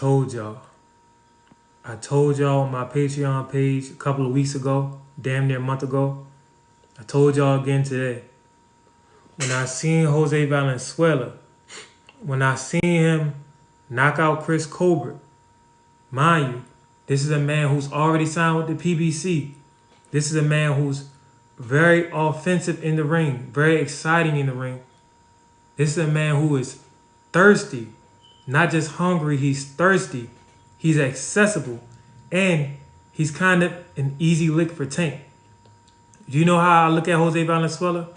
told y'all. I told y'all on my Patreon page a couple of weeks ago, damn near a month ago. I told y'all again today. When I seen Jose Valenzuela, when I seen him knock out Chris Colbert, mind you, this is a man who's already signed with the PBC. This is a man who's very offensive in the ring, very exciting in the ring. This is a man who is thirsty, not just hungry, he's thirsty. He's accessible, and he's kind of an easy lick for Tank. Do you know how I look at Jose Valenzuela?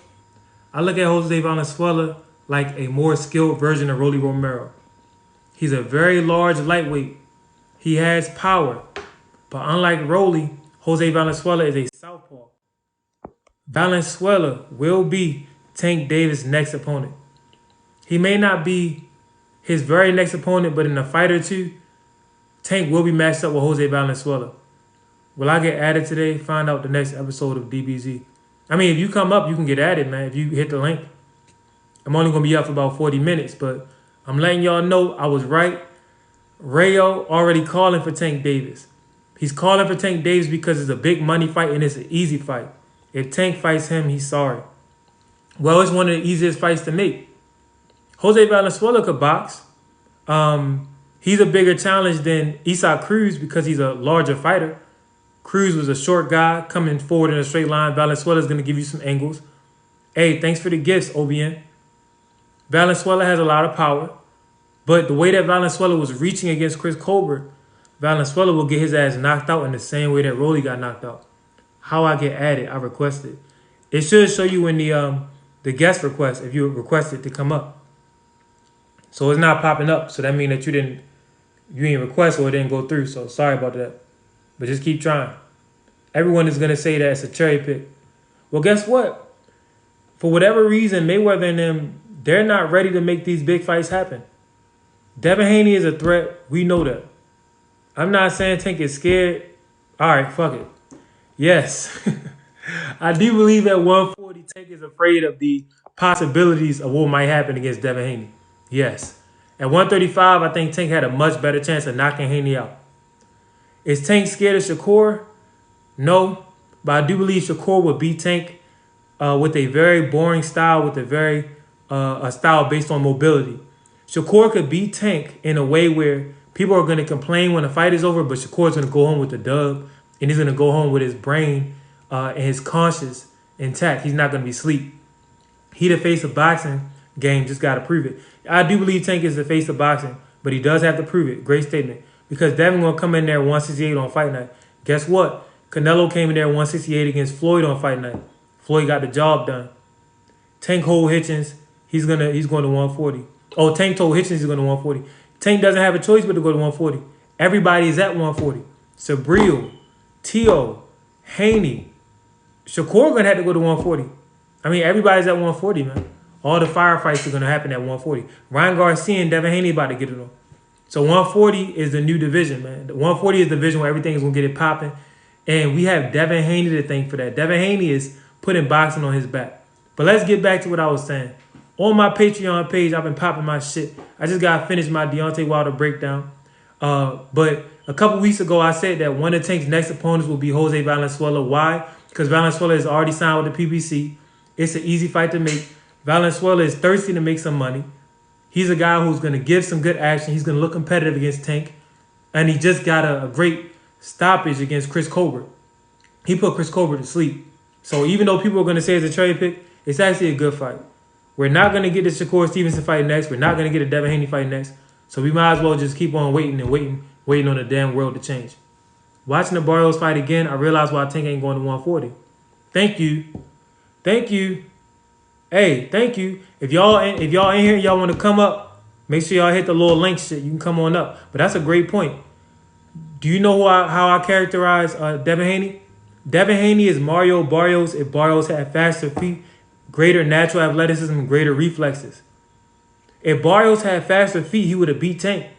I look at Jose Valenzuela like a more skilled version of Rolly Romero. He's a very large lightweight. He has power, but unlike Rolly, Jose Valenzuela is a southpaw. Valenzuela will be Tank Davis' next opponent. He may not be his very next opponent, but in a fight or two, Tank will be matched up with Jose Valenzuela. Will I get added today? Find out the next episode of DBZ. I mean, if you come up, you can get added, man. If you hit the link. I'm only going to be up for about 40 minutes, but I'm letting y'all know I was right. Rayo already calling for Tank Davis. He's calling for Tank Davis because it's a big money fight and it's an easy fight. If Tank fights him, he's sorry. Well, it's one of the easiest fights to make. Jose Valenzuela could box. He's a bigger challenge than Isaac Cruz because he's a larger fighter. Cruz was a short guy coming forward in a straight line. Valenzuela is going to give you some angles. Hey, thanks for the gifts, OBN. Valenzuela has a lot of power. But the way that Valenzuela was reaching against Chris Colbert, Valenzuela will get his ass knocked out in the same way that Rolly got knocked out. How I get added, I requested. It should show you in the guest request if you requested to come up. So it's not popping up. So that means that you didn't request or it didn't go through. So sorry about that. But just keep trying. Everyone is going to say that it's a cherry pick. Well, guess what? For whatever reason, Mayweather and them, they're not ready to make these big fights happen. Devin Haney is a threat. We know that. I'm not saying Tank is scared. All right, fuck it. Yes. I do believe at 140, Tank is afraid of the possibilities of what might happen against Devin Haney. Yes. At 135, I think Tank had a much better chance of knocking Haney out. Is Tank scared of Shakur? No. But I do believe Shakur would beat Tank with a very boring style, with a style based on mobility. Shakur could beat Tank in a way where people are going to complain when the fight is over, but Shakur's going to go home with the dub, and he's going to go home with his brain and his conscience intact. He's not going to be asleep. He the face of boxing game, just got to prove it. I do believe Tank is the face of boxing, but he does have to prove it. Great statement. Because Devin going to come in there 168 on fight night. Guess what? Canelo came in there 168 against Floyd on fight night. Floyd got the job done. Tank told Hitchens he's going to 140. Oh, Tank told Hitchens he's going to 140. Tank doesn't have a choice but to go to 140. Everybody is at 140. Sabril, Tio, Haney, Shakur going to have to go to 140. I mean, everybody's at 140, man. All the firefights are going to happen at 140. Ryan Garcia and Devin Haney about to get it on. So 140 is the new division, man. 140 is the division where everything is going to get it popping. And we have Devin Haney to thank for that. Devin Haney is putting boxing on his back. But let's get back to what I was saying. On my Patreon page, I've been popping my shit. I just got to finish my Deontay Wilder breakdown. But a couple weeks ago, I said that one of Tank's next opponents will be Jose Valenzuela. Why? Because Valenzuela is already signed with the PBC. It's an easy fight to make. Valenzuela is thirsty to make some money. He's a guy who's going to give some good action. He's going to look competitive against Tank. And he just got a great stoppage against Chris Colbert. He put Chris Colbert to sleep. So even though people are going to say it's a cherry pick, it's actually a good fight. We're not going to get the Shakur Stevenson fight next. We're not going to get a Devin Haney fight next. So we might as well just keep on waiting and waiting on the damn world to change. Watching the Barrios fight again, I realized why Tank ain't going to 140. Thank you. Thank you. Hey, thank you. If y'all in here, y'all want to come up, make sure y'all hit the little link shit. You can come on up. But that's a great point. Do you know how I characterize Devin Haney? Devin Haney is Mario Barrios if Barrios had faster feet, greater natural athleticism, and greater reflexes. If Barrios had faster feet, he would have beat Tank.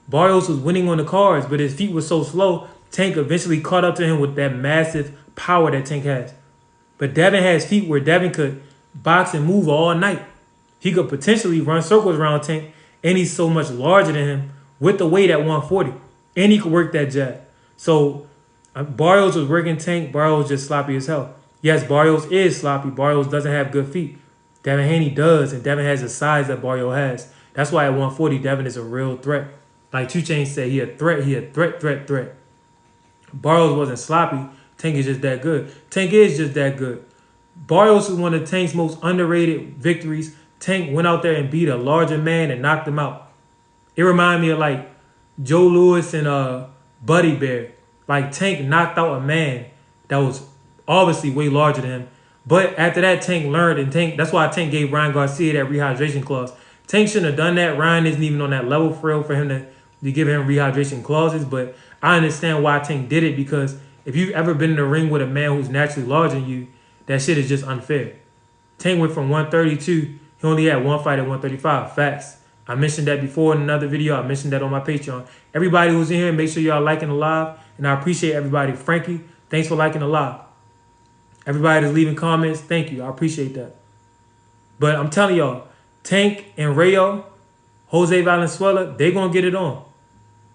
Barrios was winning on the cards, but his feet were so slow, Tank eventually caught up to him with that massive power that Tank has. But Devin has feet where Devin could box and move all night. He could potentially run circles around Tank, and he's so much larger than him with the weight at 140, and he could work that jab. So Barrios was working Tank. Barrios was just sloppy as hell. Yes, Barrios is sloppy. Barrios doesn't have good feet. Devin Haney does, and Devin has the size that Barrios has. That's why at 140, Devin is a real threat. Like 2 Chainz said, he a threat. He a threat. Barrios wasn't sloppy. Tank is just that good. Tank is just that good. Barrios is one of Tank's most underrated victories. Tank went out there and beat a larger man and knocked him out. It reminded me of like Joe Louis and Buddy Bear. Like Tank knocked out a man that was obviously way larger than him. But after that, Tank learned, and Tank, that's why Tank gave Ryan Garcia that rehydration clause. Tank shouldn't have done that. Ryan isn't even on that level for real for him to give him rehydration clauses. But I understand why Tank did it, because if you've ever been in the ring with a man who's naturally larger than you, that shit is just unfair. Tank went from 132. He only had one fight at 135. Facts. I mentioned that before in another video. I mentioned that on my Patreon. Everybody who's in here, make sure y'all liking the live. And I appreciate everybody. Frankie, thanks for liking the live. Everybody that's leaving comments, thank you. I appreciate that. But I'm telling y'all, Tank and Rayo, Jose Valenzuela, they going to get it on.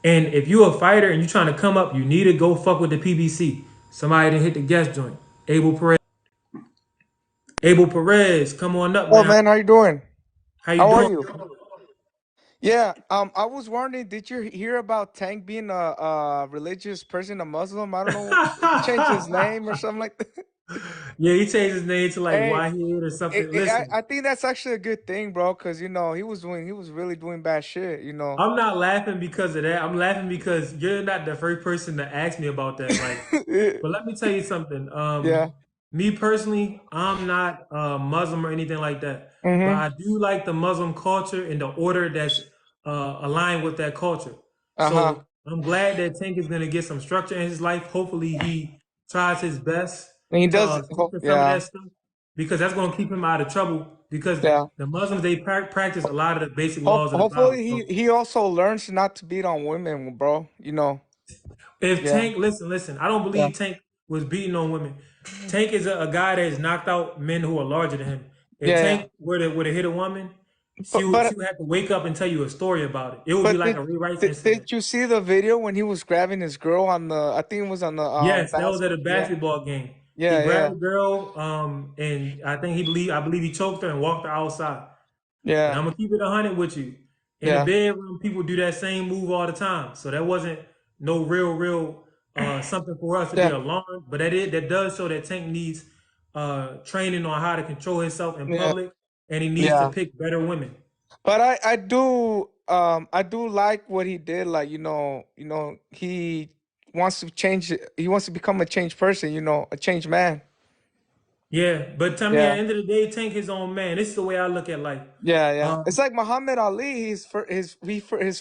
And if you a fighter and you trying to come up, you need to go fuck with the PBC. Somebody didn't hit the guest joint. Abel Perez. Abel Perez, come on up, Oh man. man, how you doing? How you How are doing? you? Yeah, I was wondering, did you hear about Tank being a religious person, a Muslim? I don't know, he changed his name or something like that. Yeah, he changed his name to like Hey, Wahid or something. Listen, I think that's actually a good thing, bro, because he was really doing bad shit. I'm not laughing because of that. I'm laughing because you're not the first person to ask me about that. Like, but let me tell you something. Yeah. Me personally, I'm not Muslim or anything like that. But Mm-hmm. I do like the Muslim culture and the order that's aligned with that culture. Uh-huh. So I'm glad that Tank is gonna get some structure in his life. Hopefully, he tries his best And he to does. stick to some of Yeah. that stuff, because that's gonna keep him out of trouble. Because Yeah. the Muslims, they practice a lot of the basic laws of the Bible. Hopefully So he also learns not to beat on women, bro. if Yeah. Tank, listen, I don't Yeah. believe Tank was beating on women. Tank is a guy that has knocked out men who are larger than him. If Yeah. Yeah. Tank were to hit a woman, But she would have to wake up and tell you a story about it. It would be But like a rewrites did incident. you see the video when he was grabbing his girl on the? I think it was on the Yes, that was at a basket. Yeah, basketball game. He yeah, grabbed yeah, the girl, and I believe he choked her and walked her outside. And yeah, I'm gonna keep it 100 with you. In the yeah, bedroom, people do that same move all the time. So that wasn't no real something for us to be yeah, alarmed. But that does show that Tank needs training on how to control himself in yeah, public, and he needs to yeah. pick better women. But I do like what he did. Like he wants to change. He wants to become a changed person. A changed man. Yeah, but tell me, at Yeah, the end of the day, Tank his own man. This is the way I look at life. yeah, yeah. It's Um, like Muhammad Ali. His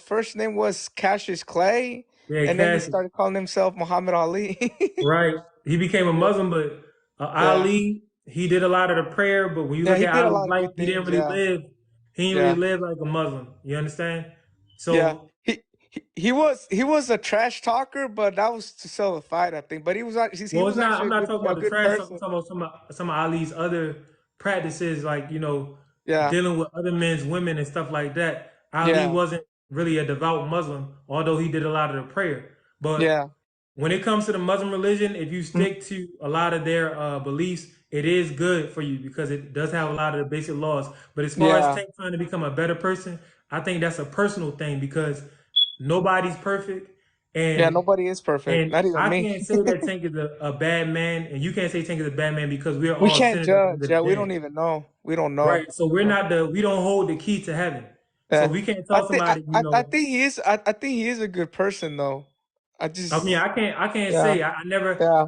first name was Cassius Clay, yeah, and then he Cassie. started calling himself Muhammad Ali. Right. He became a Yeah, Muslim, but yeah. Ali, he did a lot of the prayer. But when you Yeah, look he at did a Ali's lot of life, good things. Yeah, he didn't really yeah, live like a Muslim. You understand? yeah. So, He was a trash talker, but that was to sell the fight, I think. But he well, was I'm actually not talking a about the good trash talk. I'm person. talking about some of Ali's other practices, like, Yeah, dealing with other men's women and stuff like that. Ali yeah, wasn't really a devout Muslim, although he did a lot of the prayer. But yeah, when it comes to the Muslim religion, if you mm, stick to a lot of their beliefs, it is good for you because it does have a lot of the basic laws. But as far as yeah, Tank trying to become a better person, I think that's a personal thing because nobody's perfect, yeah. and Nobody is perfect, and not even I me. can't say that Tank is a bad man, and you can't say Tank is a bad man because we're We all can't sinners at the end judge. of the Yeah, we day. don't even know. We don't know. Right. So we don't hold the key to heaven. So Yeah, we can't tell somebody, I think he is. I think he is a good person, though. I I mean, just, I can't yeah, say yeah,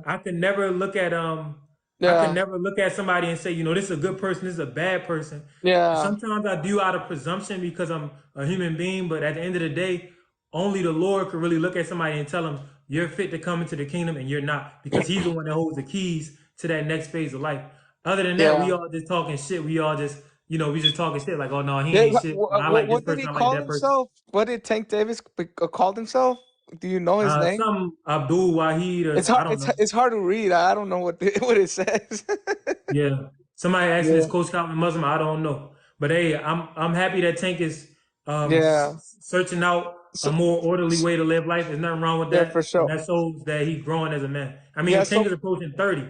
I can never look at I can yeah, never look at somebody and say, this is a good person, this is a bad person. yeah, Sometimes I do out of presumption because I'm a human being, but at the end of the day, only the Lord can really look at somebody and tell them you're fit to come into the kingdom and you're not, because he's the one that holds the keys to that next phase of life. Other than that, we yeah. all just talking shit. We all just, we just talking shit like, oh no, he Yeah, ain't shit. I like this what did he person, I like call that person. himself? What did Tank Davis called himself? Do you know his name? Some Abdul Wahid or I don't know. It's hard to read. I don't know what what it says. Yeah. Somebody asked me this Yeah, coach Calvin Muslim. I don't know. But hey, I'm happy that Tank is yeah, searching out a So more orderly way to live life. There's nothing wrong with yeah, for that, and sure. that shows that he's growing as a man. I Yeah. mean, Tank So is approaching 30.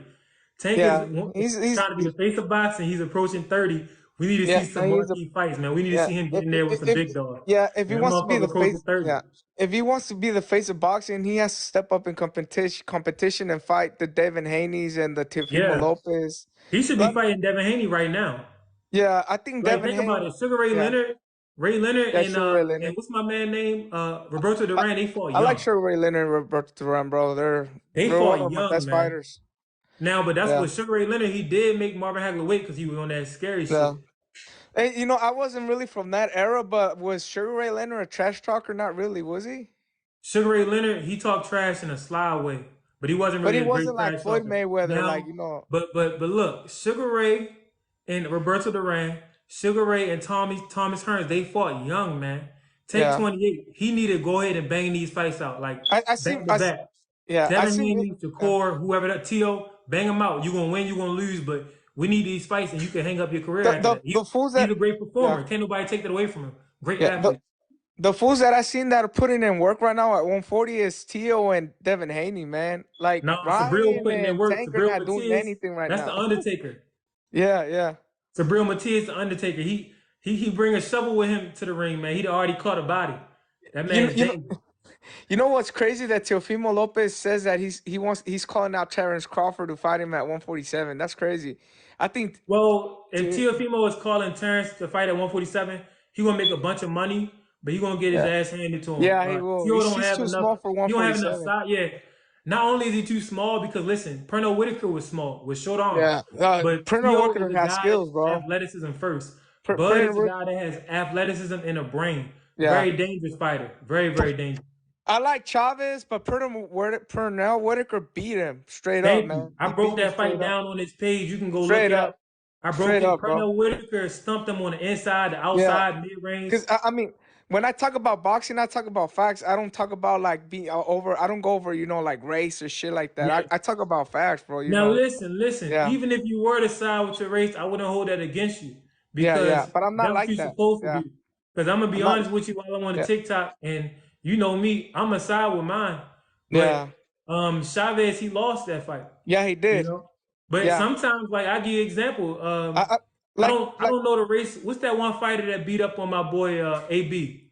Tank is yeah, he's trying to be the face of boxing. He's approaching 30. We need to yeah. see No, some he's a marquee fights, man. We need to yeah. see him get in there with some If big dogs. yeah, if he And that wants to be motherfucker the approaching face, 30. yeah. If he wants to be the face of boxing, he has to step up in competition and fight the Devin Haney's and the Teofimo Yeah, Lopez. he should be Let me, fighting Devin Haney right now. yeah, I think Like, Devin think about Haney. it. Sugar Ray Yeah, Leonard, Ray Leonard, yeah, Sugar Ray and Leonard. what's my man name? Roberto I, Duran. They fought I like young. Sugar Ray Leonard and Roberto Duran, bro. They They're one fought of my young, best man. fighters. Now, but that's Yeah, what Sugar Ray Leonard. He did make Marvin Hagler wait because he was on that scary yeah. shit. Hey, I wasn't really from that era, but was Sugar Ray Leonard a trash talker? Not really, was he? Sugar Ray Leonard, he talked trash in a sly way, but he wasn't But really he a great wasn't like trash Floyd talker. Mayweather, like Now, but look, Sugar Ray and Roberto Duran, Sugar Ray and Thomas Hearns, they fought young, man. Take yeah. 28. He need to go ahead and bang these fights out like I back see. to back. Yeah, I Devin see. Haney, Yeah, Shakur, whoever that Tio, bang them out. You're gonna win, you're gonna lose, but we need these fights, and you can hang up your career after that. the fools He's that a great yeah performer. Can't nobody take that away from him. Great yeah athlete. the fools that I seen that are putting in work right now at 140 is Tio and Devin Haney, man. Like No, Sabril Ryan putting in and work. Tank are Sabril not doing Matias, anything right that's the now. Undertaker. Yeah, yeah. Sabril Matias, the Undertaker. He bring a shovel with him to the ring, man. He'd already caught a body. That You man's you know dangerous. you know what's crazy that Teofimo Lopez says that he's calling out Terrence Crawford to fight him at 147. That's crazy. I think Well, if Te- Teofimo is calling Terrence to fight at 147, he gonna make a bunch of money, but he gonna get his yeah ass handed to him. yeah he will. Teo don't He's have too enough. small for He don't have enough 147. size. Yeah. Not only is he too small, because listen, Pernell Whitaker was small with short arms, Yeah, but Printer Teo is Worker a has guy skills, that has bro. athleticism first. Bud Printer is a Worker. guy that has athleticism and a brain. Yeah. Very dangerous fighter. Very, very dangerous. I like Chavez, but Pernell Whitaker beat him straight up, Thank you. man. I He beat broke him that straight fight up, down on his page. You can go look straight it up. up, I broke straight it. up, bro. Pernell Whitaker stumped him on the inside, the Yeah, outside, mid range. because I mean, when I talk about boxing, I talk about facts. I don't talk about like being over. I don't go over, like race or shit like that. Yeah. I talk about facts, bro. Now listen. Yeah, Even if you were to side with your race, I wouldn't hold that against you yeah, yeah. because But I'm not that's what like you're that. supposed to Yeah, do. Because I'm gonna be I'm not. honest with you while I'm on the Yeah, TikTok, and you know me, I'm gonna side with mine. yeah, But Chavez, he lost that fight, yeah. He you did. know. But Yeah, sometimes, like I give you an example. I I like don't I don't know the race. What's that one fighter that beat up on my boy AB?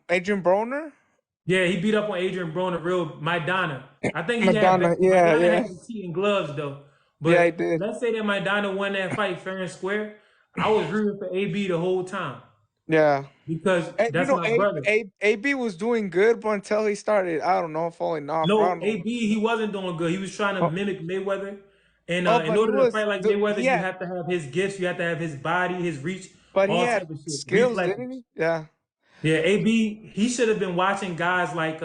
Adrian Broner, Yeah, he beat up on Adrian Broner, real Maidana. I think he had Madonna. Yeah, Maidana yeah, had some cheating gloves though. yeah. He But did. let's say that Maidana won that fight fair and square. I was rooting for AB the whole time Yeah. because And, that's my brother. AB was doing good, but until he started, I don't know, falling off. I No, don't know. AB he wasn't doing good. He was trying to Oh, mimic Mayweather, and oh, in but order to fight like he Mayweather, you had, have to have his gifts, you have to have his body, his reach, but he all had type of shit, skills, didn't reflexes. he? Yeah. Yeah, AB he should have been watching guys like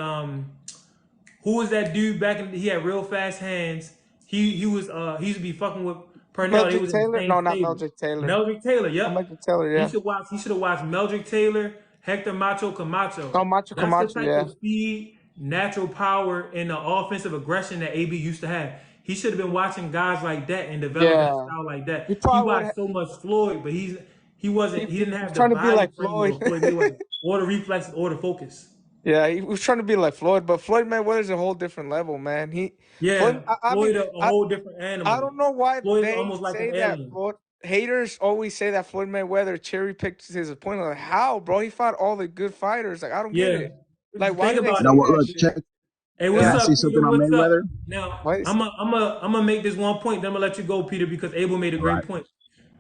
who was that dude back in? He had real fast hands. He used to be fucking with Purnell. They Meldrick was in the Taylor? same No, not stable. Meldrick Taylor. Meldrick Taylor, Not yep. Meldrick Taylor, yeah. He should have watched Meldrick Taylor, Hector Macho Camacho. Oh, Macho That's the Camacho, type yeah. of speed, natural power, and the offensive aggression that AB used to have. He should have been watching guys like that and developing a Yeah. style like He that. He probably watched would so much Floyd, but he didn't he's have the trying to be body like frame of Floyd. a Floyd Mayweather, or the reflexes, or the focus. Yeah, he was trying to be like Floyd, but Floyd Mayweather's a whole different level, man. Floyd, Yeah, I mean, Floyd a whole different I animal. don't know why Floyd's they almost like an say that alien. Floyd haters always say that Floyd Mayweather cherry picked his opponent. Like, how, bro? He fought all the good fighters. Like, I don't get Yeah. it. Like, why Think do they about Now, it. say that look, shit? check. Hey, Can what's I Yeah. say up, something Peter? on What's up? Mayweather? Now, Why is I'm gonna make this one point. Then I'm gonna let you go, Peter, because Abel made a great Right. point.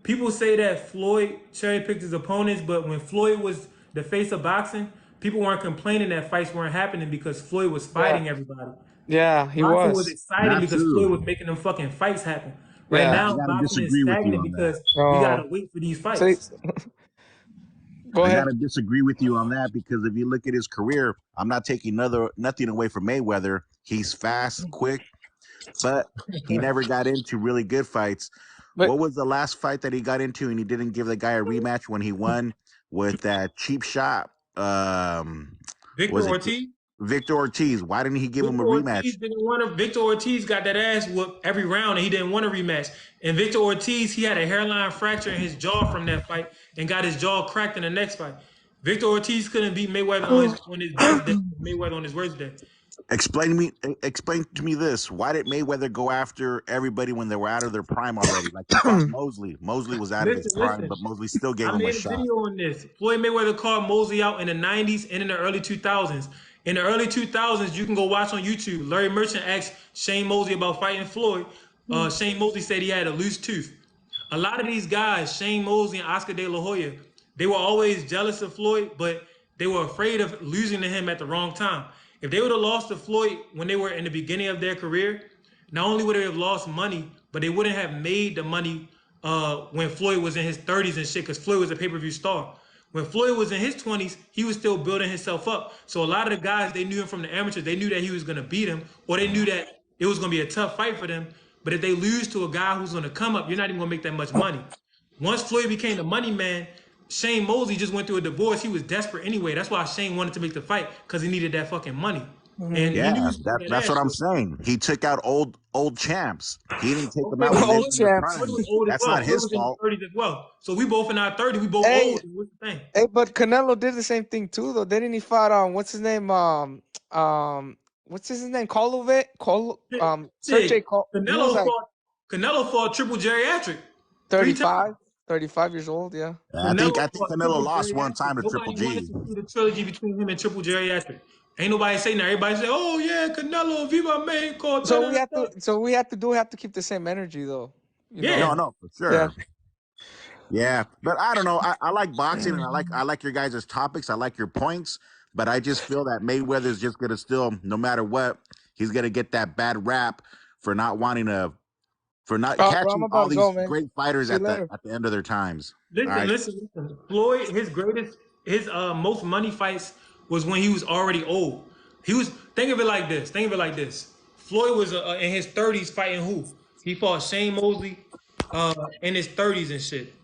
People say that Floyd cherry picked his opponents, but when Floyd was the face of boxing, people weren't complaining that fights weren't happening because Floyd was yeah. fighting everybody. Yeah, he Boxing was was. exciting Not because Floyd was true. making them fucking fights happen. Right Yeah. I now, gotta boxing is disagree with you stagnant on that. because we gotta Oh. wait for these So fights. go I ahead. gotta disagree with you on that because if you look at his career, I'm not taking nothing away from Mayweather. He's fast, quick, but he never got into really good fights. But What was the last fight that he got into and he didn't give the guy a rematch when he won with that cheap shot? Victor Was it Ortiz? Victor Ortiz? Why didn't he give him Victor a rematch? Ortiz didn't want to. Victor Ortiz got that ass whooped every round, and he didn't want a rematch. And Victor Ortiz, he had a hairline fracture in his jaw from that fight, and got his jaw cracked in the next fight. Victor Ortiz couldn't beat Mayweather on his best day. Mayweather on his worst day. Explain to me this. Why did Mayweather go after everybody when they were out of their prime already? Like he fought Mosley. Mosley was out of his prime, Listen. but Mosley still gave I him a made a shot. video on this. Floyd Mayweather called Mosley out in the 90s and in the early 2000s. In the early 2000s, you can go watch on YouTube. Larry Merchant asked Shane Mosley about fighting Floyd. Shane Mosley said he had a loose tooth. A lot of these guys, Shane Mosley and Oscar De La Hoya, they were always jealous of Floyd, but they were afraid of losing to him at the wrong time. If they would have lost to Floyd when they were in the beginning of their career, not only would they have lost money, but they wouldn't have made the money when Floyd was in his 30s and shit, because Floyd was a pay-per-view star. When Floyd was in his 20s, he was still building himself up. So a lot of the guys, they knew him from the amateurs. They knew that he was going to beat him, or they knew that it was going to be a tough fight for them. But if they lose to a guy who's going to come up, you're not even going to make that much money. Once Floyd became the money man, Shane Mosley just went through a divorce. He was desperate anyway. That's why Shane wanted to make the fight, because he needed that fucking money. And he Yeah, knew he was that that's what ass. I'm saying. He took out old champs. He didn't take them Okay, out but when they Old were in their champs. Floyd prime. was old as That's well. not Floyd his was in his fault. 30s as well. So we both in our 30s. We both Hey, old. What's the thing? hey, but Canelo did the same thing too, though. Didn't he fight what's his name? What's his name? Shit, Sergey he was like Canelo fought triple geriatric 3 times. 35, 35 years old, yeah. Canelo I think fought Canelo triple lost one geriatric. time to Triple Nobody wanted G. to see the trilogy between him and triple geriatric. Ain't nobody saying that. Everybody say, "Oh yeah, Canelo, Viva Mexico." Da, So da, we have da. to so we have to do have to keep the same energy though. You Yeah, know. No, for Yeah. sure. Yeah, but I don't know. I like boxing, and I like your guys' topics. I like your points, but I just feel that Mayweather's just gonna still, no matter what, he's gonna get that bad rap for not wanting to, for not Oh, bro, I'm catching about all to go, these man. great fighters See you at later. the end of their times. All listen, right. listen. Floyd, his most money fights was when he was already old. He was think of it like this. Think of it like this. Floyd was in his 30s fighting who? He fought Shane Mosley in his 30s and shit.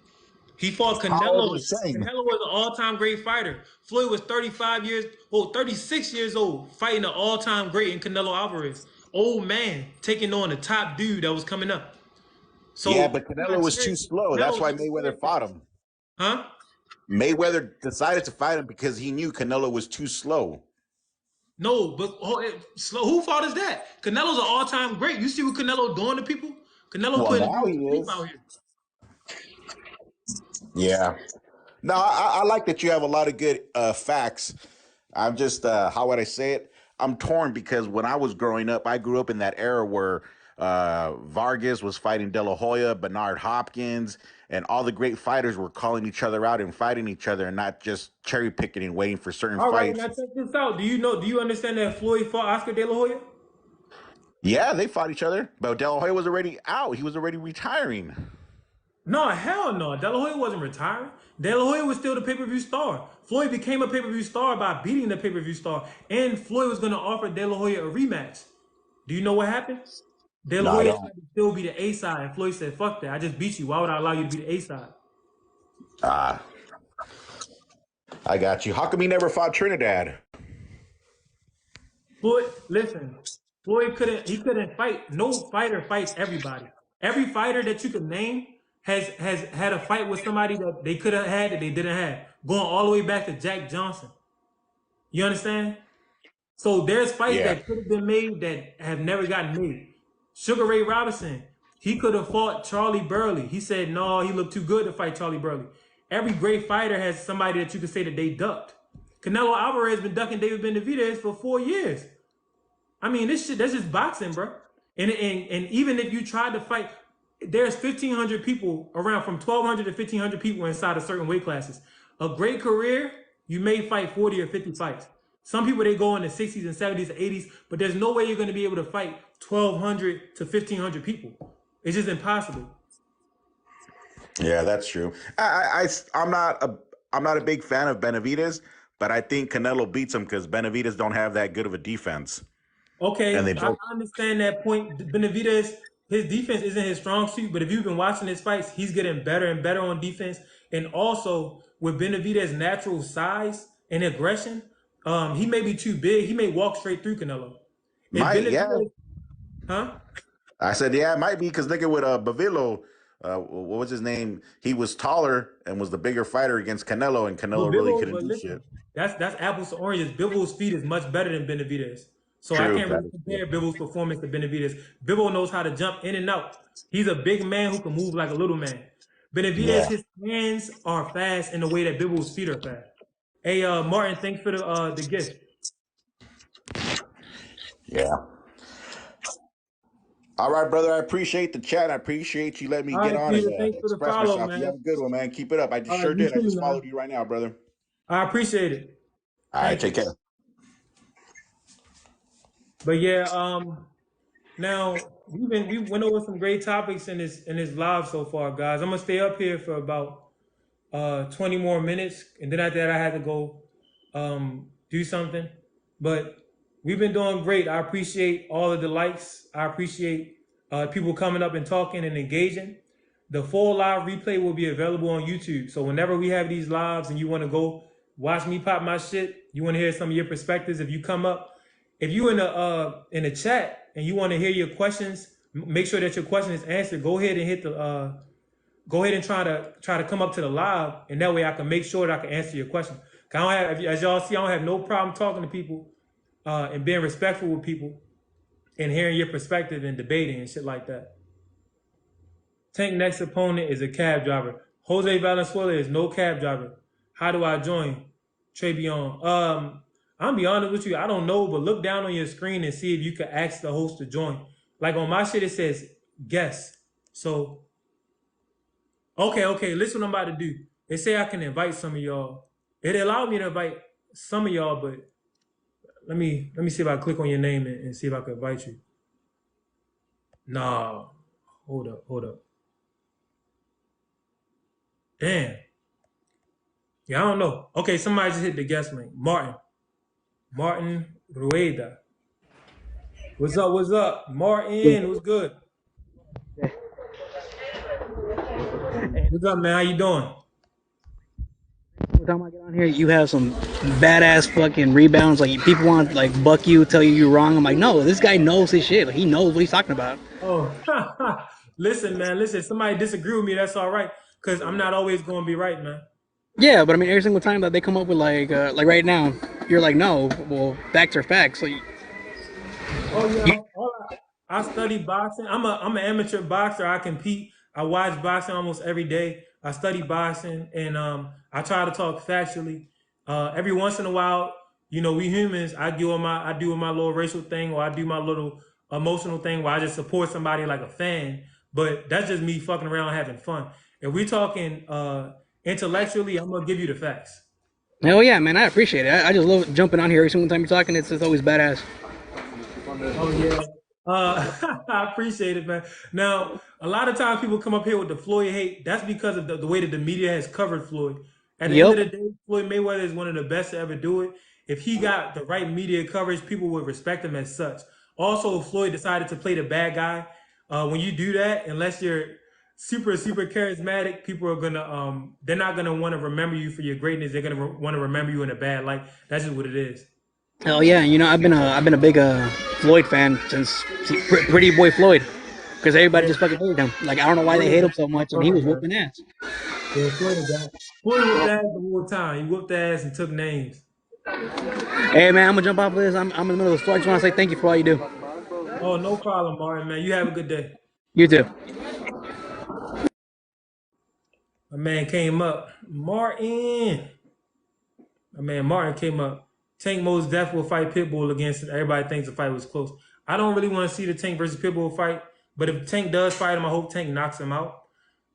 He fought How old Canelo. was Shane? Canelo was an all-time great fighter. Floyd was 36 years old, fighting an all-time great in Canelo Alvarez. Old man taking on the top dude that was coming up. Yeah, So but Canelo was too slow. That's Canelo why got Mayweather cherry-picked. fought him. Huh? Mayweather decided to fight him because he knew Canelo was too slow. No, but slow. Who fault is that? Canelo's an all-time great. You see what Canelo doing to people? Canelo Well, putting now dudes he to sleep is. out here. Yeah. No, I like that you have a lot of good facts. I'm just, how would I say it? I'm torn because when I was growing up, I grew up in that era where Vargas was fighting De La Hoya, Bernard Hopkins, and all the great fighters were calling each other out and fighting each other and not just cherry picking and waiting for certain All right, now fights. check this out. Do you understand that Floyd fought Oscar De La Hoya? Yeah, they fought each other, but De La Hoya was already out. He was already retiring. No, hell no. De La Hoya wasn't retiring. De La Hoya was still the pay-per-view star. Floyd became a pay-per-view star by beating the pay-per-view star. And Floyd was going to offer De La Hoya a rematch. Do you know what happened? De La No, I Hoya don't. tried to still be the A side, and Floyd said, "Fuck that! I just beat you. Why would I allow you to be the A side?" Ah, I got you. How come he never fought Trinidad? Floyd, listen, Floyd couldn't. He couldn't fight. No fighter fights everybody. Every fighter that you can name has had a fight with somebody that they could have had that they didn't have. Going all the way back to Jack Johnson. You understand? So there's fights Yeah. that could have been made that have never gotten made. Sugar Ray Robinson, he could have fought Charlie Burley. He said no, he looked too good to fight Charlie Burley. Every great fighter has somebody that you could say that they ducked. Canelo Alvarez been ducking David Benavidez for 4 years. I mean, this shit, that's just boxing, bro. And even if you tried to fight, there's 1,500 people around, from 1,200 to 1,500 people inside of certain weight classes. A great career, you may fight 40 or 50 fights. Some people, they go in the 60s and 70s and 80s, but there's no way you're going to be able to fight 1,200 to 1,500 people. It's just impossible. Yeah, that's true. I'm not a big fan of Benavidez, but I think Canelo beats him because Benavidez don't have that good of a defense, and Okay, they I both. understand that point. Benavidez, his defense isn't his strong suit, but if you've been watching his fights, he's getting better and better on defense. And also with Benavidez's natural size and aggression, he may be too big. He may walk straight through Canelo. If Might, yeah. Benavidez, huh? I said, yeah, it might be because look at what Bavilo what was his name? He was taller and was the bigger fighter against Canelo, and Canelo really couldn't But do shit. listen, that's apples to oranges. Bivol speed is much better than Benavidez. So I True. can't really compare Bivol's performance to Benavidez. Bivol knows how to jump in and out. He's a big man who can move like a little man. Benavidez, Yeah. his hands are fast in the way that Bivol's feet are fast. Hey, Martin, thanks for the gift. Yeah. All right, brother. I appreciate the chat. I appreciate you letting me All get right, on and Peter, thanks for the express follow, myself. You man. have a good one, man. Keep it up. I just All right, sure you did. I too, just man. followed you right now, brother. I appreciate it. All right, Thank take you. care. But yeah, now we went over some great topics in this live so far, guys. I'm gonna stay up here for about 20 more minutes, and then after that I had to go do something. But we've been doing great. I appreciate all of the likes. I appreciate people coming up and talking and engaging. The full live replay will be available on YouTube. So whenever we have these lives and you want to go watch me pop my shit, you want to hear some of your perspectives. If you come up, if you in the chat and you want to hear your questions, make sure that your question is answered. Go ahead and hit the go ahead and try to come up to the live, and that way I can make sure that I can answer your question. I don't have, as y'all see, I don't have no problem talking to people and being respectful with people and hearing your perspective and debating and shit like that. Tank next opponent is a cab driver. Jose Valenzuela is no cab driver. How do I join? Trebion. I'm be honest with you, I don't know, but look down on your screen and see if you can ask the host to join. Like on my shit, it says guest. So okay, listen what I'm about to do. They say I can invite some of y'all. It allowed me to invite some of y'all, but let me see if I click on your name and see if I can invite you. Nah. Hold up. Damn. Yeah, I don't know. Okay, somebody just hit the guest link. Martin Rueda. What's up? Martin, what's good? What's up, man? How you doing? Every time I get on here, you have some badass fucking rebounds. Like people want to like buck you, tell you you're wrong. I'm like, no, this guy knows his shit. Like, he knows what he's talking about. Oh, listen, man. Listen, if somebody disagree with me, that's all right. Because I'm not always going to be right, man. Yeah, but I mean, every single time that they come up with like right now, you're like, no, well, facts are facts. So Oh yeah, I study boxing. I'm an amateur boxer. I compete. I watch boxing almost every day. I study boxing, and I try to talk factually. Every once in a while, you know, we humans. I do my little racial thing, or I do my little emotional thing, where I just support somebody like a fan. But that's just me fucking around having fun. If we talking intellectually, I'm gonna give you the facts. hell yeah, man, I appreciate it. I just love jumping on here every single time you're talking. It's always badass. Oh yeah. I appreciate it, man. Now, a lot of times people come up here with the Floyd hate. That's because of the way that the media has covered Floyd. At the end of Yep. the day, Floyd Mayweather is one of the best to ever do it. If he got the right media coverage, people would respect him as such. Also, if Floyd decided to play the bad guy, when you do that, unless you're super charismatic, people are gonna they're not gonna want to remember you for your greatness. They're gonna want to remember you in a bad light. That's just what it is. Hell yeah. You know, I've been a big Floyd fan since Pretty Boy Floyd, because everybody Yeah, just fucking hated him. Like I don't know why they Floyd is hate him that so much, and he was motherfucker, man. whooping ass. Yeah, Floyd is that. Floyd whooped ass the whole time. He whooped ass and took names. Hey man, I'm gonna jump off of this. I'm in the middle of the store. I just want to say thank you for all you do. Oh, no problem, Martin, man. You have a good day. You too. My man came up. Martin. My man Martin came up. Tank most definitely will fight Pitbull against him. Everybody thinks the fight was close. I don't really want to see the Tank versus Pitbull fight, but if Tank does fight him, I hope Tank knocks him out.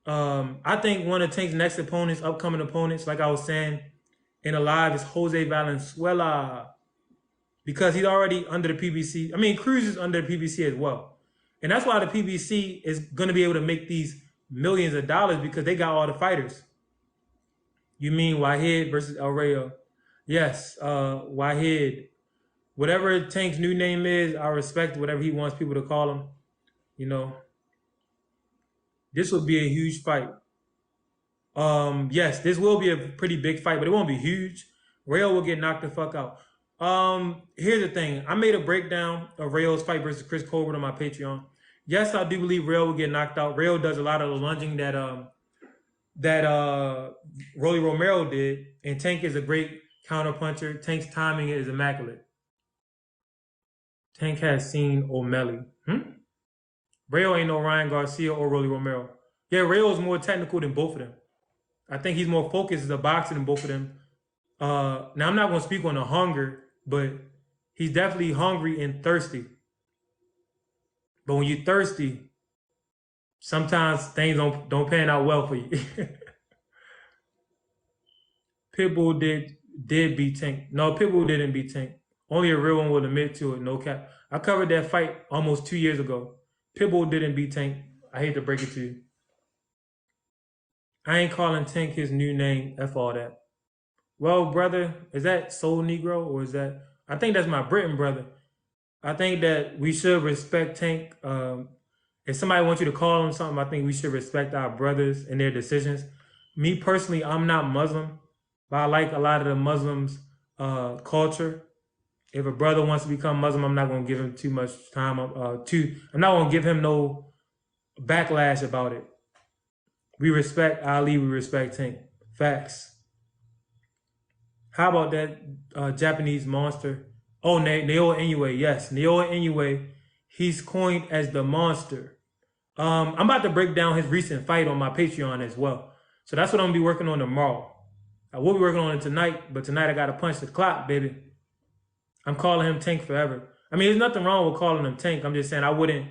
I think one of Tank's next opponents, upcoming opponents, like I was saying in a live, is Jose Valenzuela, because he's already under the PBC. I mean, Cruz is under the PBC as well. And that's why the PBC is going to be able to make these millions of dollars, because they got all the fighters. You mean Wahid versus El Rayo? Yes, Wahid. Whatever Tank's new name is, I respect whatever he wants people to call him. You know, this would be a huge fight. Yes, this will be a pretty big fight, but it won't be huge. Rayo will get knocked the fuck out. Here's the thing. I made a breakdown of Rayo's fight versus Chris Colbert on my Patreon. Yes, I do believe Rail will get knocked out. Rail does a lot of the lunging that Rolly Romero did, and Tank is a great counter puncher. Tank's timing is immaculate. Tank has seen O'Malley. Rail ain't no Ryan Garcia or Rolly Romero. Yeah, Rail is more technical than both of them. I think he's more focused as a boxer than both of them. Now I'm not going to speak on the hunger, but he's definitely hungry and thirsty. But when you're thirsty, sometimes things don't pan out well for you. Pitbull did beat Tank. No, Pitbull didn't beat Tank. Only a real one will admit to it. No cap. I covered that fight almost 2 years ago. Pitbull didn't beat Tank. I hate to break it to you. I ain't calling Tank his new name. F all that. Well, brother, is that Soul Negro or is that? I think that's my Britain brother. I think that we should respect Tank. If somebody wants you to call him something, I think we should respect our brothers and their decisions. Me personally, I'm not Muslim, but I like a lot of the Muslims' culture. If a brother wants to become Muslim, I'm not going to give him too much time. I'm not going to give him no backlash about it. We respect Ali. We respect Tank. Facts. How about that Japanese monster? Oh, Naoya Inoue. Yes, Naoya Inoue. He's coined as the monster. I'm about to break down his recent fight on my Patreon as well. So that's what I'm going to be working on tomorrow. I will be working on it tonight, but tonight I got to punch the clock, baby. I'm calling him Tank forever. I mean, there's nothing wrong with calling him Tank. I'm just saying I wouldn't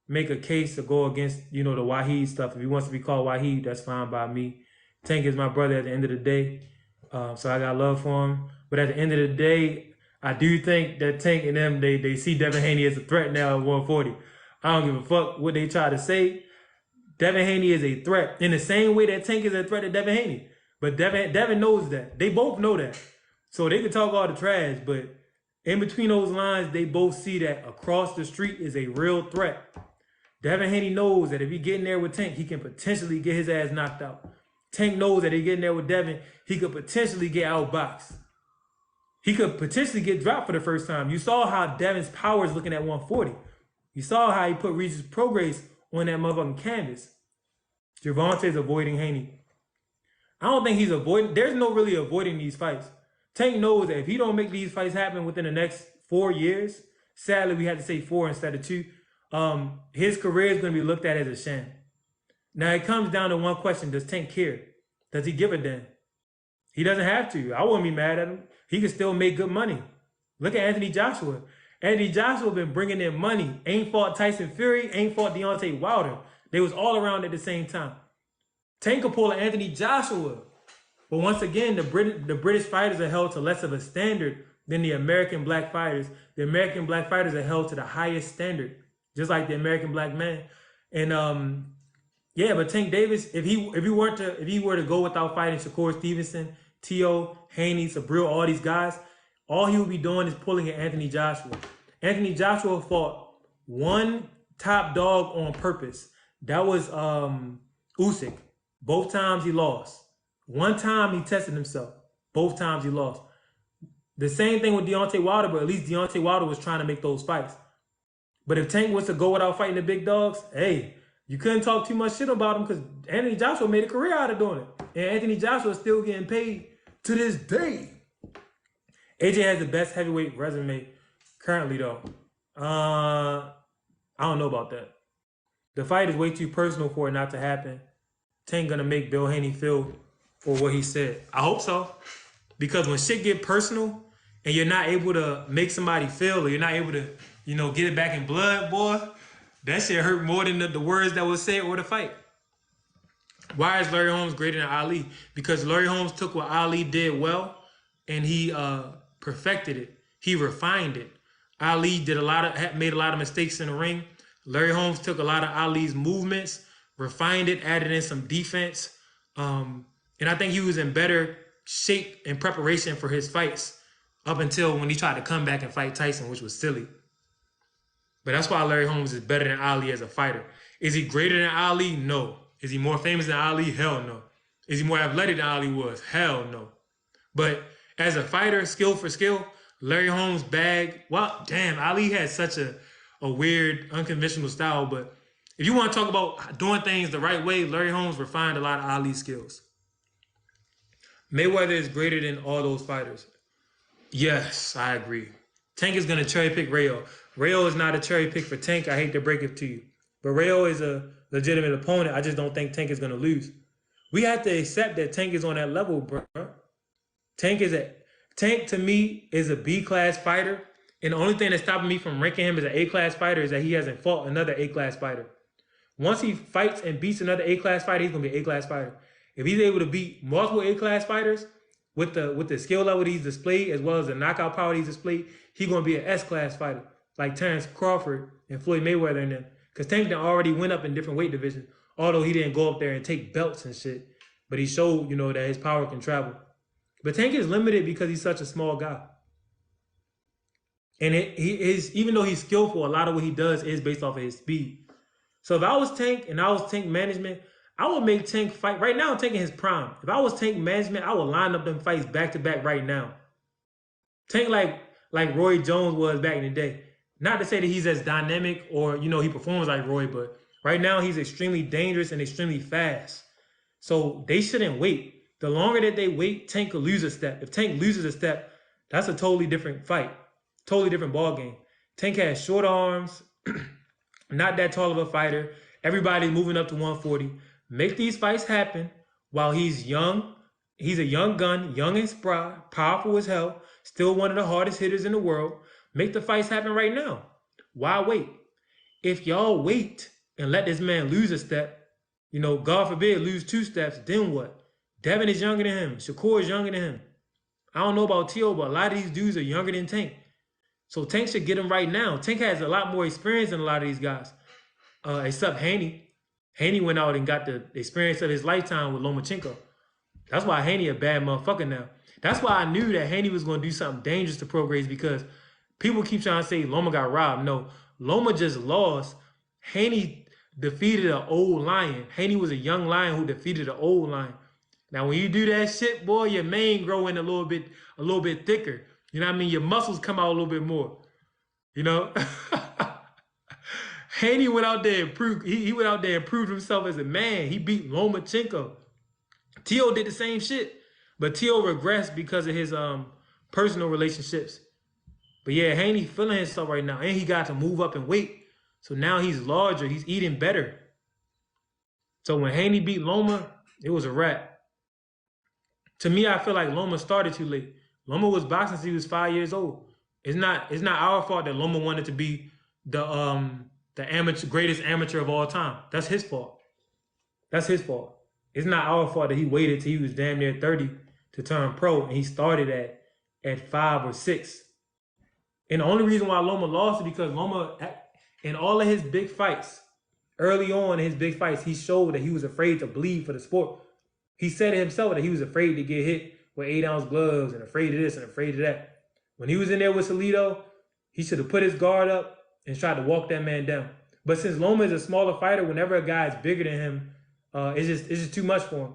make a case to go against, the Wahid stuff. If he wants to be called Wahid, that's fine by me. Tank is my brother at the end of the day. So I got love for him. But at the end of the day, I do think that Tank and them, they see Devin Haney as a threat now at 140. I don't give a fuck what they try to say. Devin Haney is a threat in the same way that Tank is a threat to Devin Haney. But Devin knows that. They both know that. So they can talk all the trash, but in between those lines, they both see that across the street is a real threat. Devin Haney knows that if he get in there with Tank, he can potentially get his ass knocked out. Tank knows that if he get in there with Devin, he could potentially get outboxed. He could potentially get dropped for the first time. You saw how Devin's power is looking at 140. You saw how he put Regis Prograis on that motherfucking canvas. Gervonta's avoiding Haney. I don't think he's avoiding. There's no really avoiding these fights. Tank knows that if he don't make these fights happen within the next 4 years, sadly we had to say 4 instead of 2, his career is going to be looked at as a sham. Now it comes down to one question: does Tank care? Does he give a damn? He doesn't have to. I wouldn't be mad at him. He can still make good money. Look at Anthony Joshua. Anthony Joshua been bringing in money. Ain't fought Tyson Fury. Ain't fought Deontay Wilder. They was all around at the same time. Tank could pull an Anthony Joshua. But once again, the British fighters are held to less of a standard than the American black fighters. The American black fighters are held to the highest standard, just like the American black man. And yeah, but Tank Davis, if he were to go without fighting Shakur Stevenson, T.O., Haney, Sabril, all these guys, all he would be doing is pulling at Anthony Joshua. Anthony Joshua fought one top dog on purpose. That was Usyk. Both times he lost. One time he tested himself. Both times he lost. The same thing with Deontay Wilder, but at least Deontay Wilder was trying to make those fights. But if Tank was to go without fighting the big dogs, hey, you couldn't talk too much shit about him because Anthony Joshua made a career out of doing it. And Anthony Joshua is still getting paid to this day. AJ has the best heavyweight resume currently, though. I don't know about that. The fight is way too personal for it not to happen. Tank gonna make Bill Haney feel for what he said. I hope so. Because when shit get personal and you're not able to make somebody feel or you're not able to, get it back in blood, boy, that shit hurt more than the words that was said or the fight. Why is Larry Holmes greater than Ali? Because Larry Holmes took what Ali did well and he perfected it. He refined it. Ali made a lot of mistakes in the ring. Larry Holmes took a lot of Ali's movements, refined it, added in some defense. And I think he was in better shape and preparation for his fights up until when he tried to come back and fight Tyson, which was silly. But that's why Larry Holmes is better than Ali as a fighter. Is he greater than Ali? No. Is he more famous than Ali? Hell no. Is he more athletic than Ali was? Hell no. But as a fighter, skill for skill, Larry Holmes bagged. Well, damn, Ali had such a a weird, unconventional style. But if you want to talk about doing things the right way, Larry Holmes refined a lot of Ali skills. Mayweather is greater than all those fighters. Yes, I agree. Tank is going to cherry pick Rayo. Rayo is not a cherry pick for Tank. I hate to break it to you. But Rayo is a legitimate opponent. I just don't think Tank is going to lose. We have to accept that Tank is on that level, bro. Tank to me is a B-class fighter. And the only thing that's stopping me from ranking him as an A-class fighter is that he hasn't fought another A-class fighter. Once he fights and beats another A-class fighter, he's going to be an A-class fighter. If he's able to beat multiple A-class fighters with the skill level he's displayed as well as the knockout power he's displayed, he's going to be an S-class fighter like Terrence Crawford and Floyd Mayweather and them. Because Tank already went up in different weight divisions, although he didn't go up there and take belts and shit. But he showed, that his power can travel. But Tank is limited because he's such a small guy. And even though he's skillful, a lot of what he does is based off of his speed. So if I was Tank and I was Tank management, I would make Tank fight. Right now, I'm taking his prime. If I was Tank management, I would line up them fights back to back right now. Tank like Roy Jones was back in the day. Not to say that he's as dynamic or, he performs like Roy, but right now he's extremely dangerous and extremely fast. So they shouldn't wait. The longer that they wait, Tank could lose a step. If Tank loses a step, that's a totally different fight. Totally different ball game. Tank has short arms, not that tall of a fighter. Everybody's moving up to 140. Make these fights happen while he's young. He's a young gun, young and spry, powerful as hell, still one of the hardest hitters in the world. Make the fights happen right now. Why wait? If y'all wait and let this man lose a step, God forbid, lose 2 steps, then what? Devin is younger than him. Shakur is younger than him. I don't know about T.O., but a lot of these dudes are younger than Tank. So Tank should get him right now. Tank has a lot more experience than a lot of these guys, except Haney. Haney went out and got the experience of his lifetime with Lomachenko. That's why Haney a bad motherfucker now. That's why I knew that Haney was going to do something dangerous to Prograis, because people keep trying to say Loma got robbed. No, Loma just lost. Haney defeated an old lion. Haney was a young lion who defeated an old lion. Now, when you do that shit, boy, your mane growing a little bit thicker. You know what I mean? Your muscles come out a little bit more. Haney went out there and proved he went out there and proved himself as a man. He beat Lomachenko. T.O. did the same shit, but T.O. regressed because of his personal relationships. But yeah, Haney feeling himself right now, and he got to move up in weight. So now he's larger. He's eating better. So when Haney beat Loma, it was a wrap. To me, I feel like Loma started too late. Loma was boxing since he was 5 years old. It's not our fault that Loma wanted to be the greatest amateur of all time. That's his fault. That's his fault. It's not our fault that he waited till he was damn near 30 to turn pro, and he started at 5 or 6. And the only reason why Loma lost is because Loma, in all of his big fights, early on in his big fights, he showed that he was afraid to bleed for the sport. He said it himself that he was afraid to get hit with 8-ounce gloves and afraid of this and afraid of that. When he was in there with Salido, he should have put his guard up and tried to walk that man down. But since Loma is a smaller fighter, whenever a guy is bigger than him, it's just too much for him.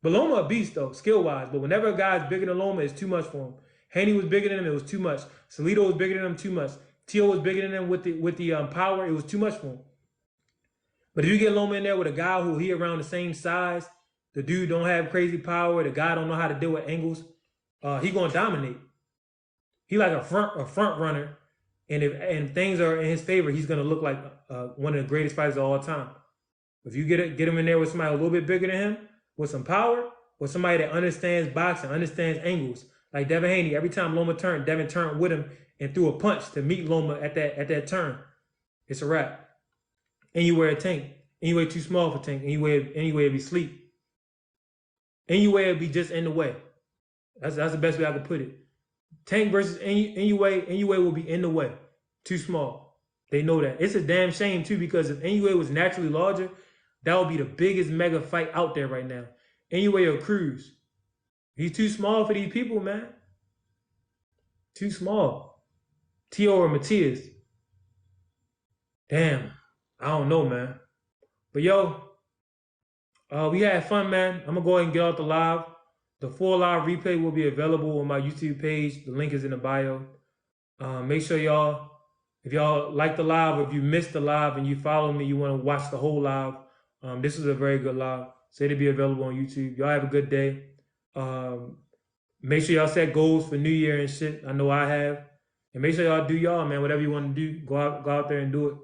But Loma a beast though, skill-wise. But whenever a guy is bigger than Loma, it's too much for him. Haney was bigger than him, it was too much. Salido was bigger than him, too much. T.O. was bigger than him with the power, it was too much for him. But if you get Loma in there with a guy who he around the same size, the dude don't have crazy power, the guy don't know how to deal with angles, he gonna dominate. He like a front runner, and if things are in his favor, he's gonna look like one of the greatest fighters of all time. If you get him in there with somebody a little bit bigger than him, with some power, with somebody that understands boxing, understands angles, like Devin Haney, every time Loma turned, Devin turned with him and threw a punch to meet Loma at that turn. It's a wrap. And you wear a Tank. And you wear too small for Tank. And you wear anyway it'd be sleep. Anyway it'd be just in the way. That's the best way I could put it. Tank versus Inoue will be in the way. Too small. They know that. It's a damn shame too, because if Inoue was naturally larger, that would be the biggest mega fight out there right now. Inoue or Cruz. He's too small for these people, man. Too small. T.O. or Matias. Damn. I don't know, man. But yo, we had fun, man. I'm going to go ahead and get out the live. The full live replay will be available on my YouTube page. The link is in the bio. Make sure y'all If y'all like the live, or if you missed the live and you follow me, you want to watch the whole live, this is a very good live. So it'll be available on YouTube. Y'all have a good day. Make sure y'all set goals for New Year and shit. I know I have. And make sure y'all do y'all, man. Whatever you want to do, go out there and do it.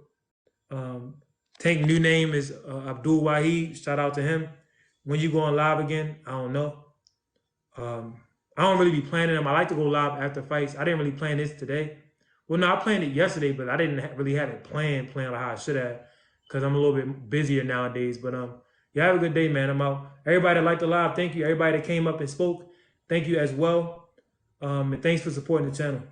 Tank new name is Abdul Wahid. Shout out to him. When you going live again, I don't know. I don't really be planning them. I like to go live after fights. I didn't really plan this today. Well, no, I planned it yesterday, but I didn't really have it planned like how I should have, because I'm a little bit busier nowadays. But yeah, have a good day, man. I'm out. Everybody that liked the live, thank you. Everybody that came up and spoke, thank you as well. And thanks for supporting the channel.